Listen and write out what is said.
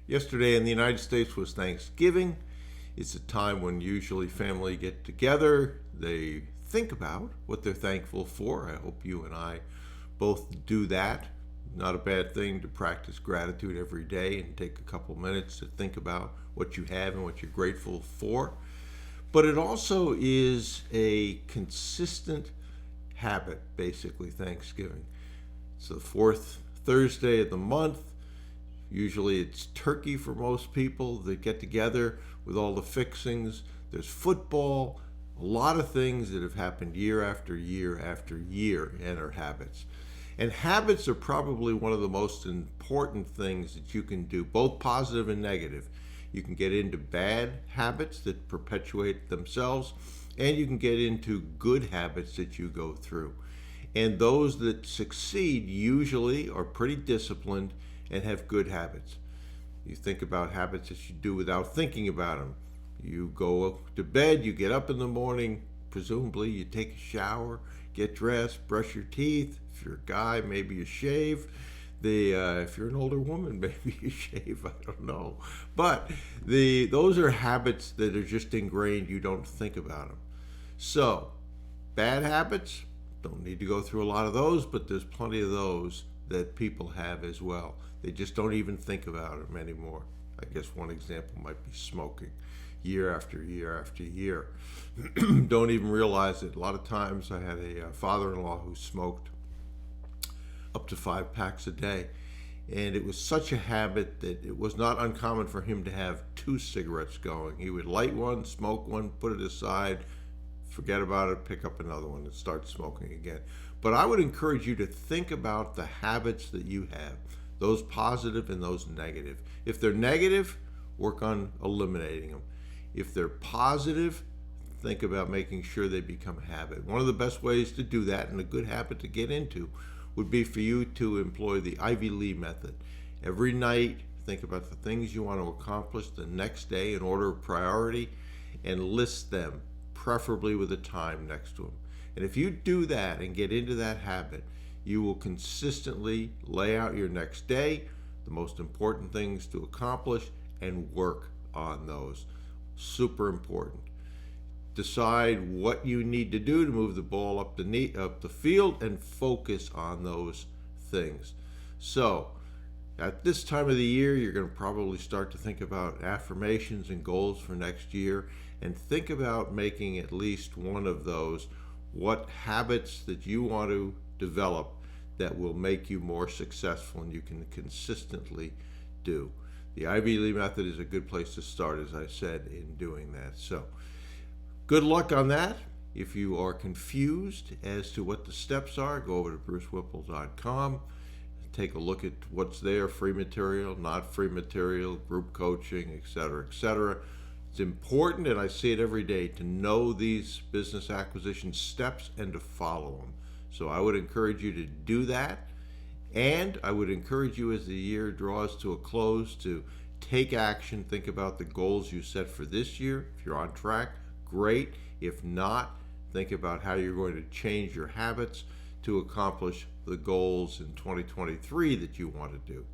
Yesterday in the United States was Thanksgiving. It's a time when usually family get together. They think about what they're thankful for. I hope you and I both do that. Not a bad thing to practice gratitude every day and take a couple minutes to think about what you have and what you're grateful for. But it also is a consistent habit, basically, Thanksgiving. It's the fourth Thursday of the month. Usually it's turkey for most people. They get together with all the fixings. There's football, a lot of things that have happened year after year after year and are habits. And habits are probably one of the most important things that you can do, both positive and negative. You can get into bad habits that perpetuate themselves, and you can get into good habits that you go through. And those that succeed usually are pretty disciplined and have good habits. You think about habits that you do without thinking about them. You go to bed, you get up in the morning, presumably you take a shower, get dressed, brush your teeth. If you're a guy, maybe you shave. If you're an older woman, maybe you shave. I don't know. But those are habits that are just ingrained. You don't think about them. So, bad habits, don't need to go through a lot of those, but there's plenty of those that people have as well. They just don't even think about them anymore. I guess one example might be smoking year after year after year. Don't even realize it. A lot of times I had a father-in-law who smoked up to 5 packs a day. And it was such a habit that it was not uncommon for him to have 2 cigarettes going. He would light one, smoke one, put it aside, forget about it, pick up another one and start smoking again. But I would encourage you to think about the habits that you have, those positive and those negative. If they're negative, work on eliminating them. If they're positive, think about making sure they become a habit. One of the best ways to do that, and a good habit to get into, would be for you to employ the Ivy Lee method. Every night, think about the things you want to accomplish the next day in order of priority and list them, preferably with a time next to them. And if you do that and get into that habit, you will consistently lay out your next day, the most important things to accomplish, and work on those. Super important. Decide what you need to do to move the ball up the field and focus on those things. So, at this time of the year, you're going to probably start to think about affirmations and goals for next year, and think about making at least one of those what habits that you want to develop that will make you more successful and you can consistently do. The Ivy Lee method is a good place to start, as I said, in doing that. So, good luck on that. If you are confused as to what the steps are, go over to brucewhipple.com. Take a look at what's there, free material, not free material, group coaching, etc., etc. It's important, and I see it every day, to know these business acquisition steps and to follow them. So I would encourage you to do that. And I would encourage you, as the year draws to a close, to take action. Think about the goals you set for this year. If you're on track, great. If not, think about how you're going to change your habits to accomplish the goals in 2023 that you want to do.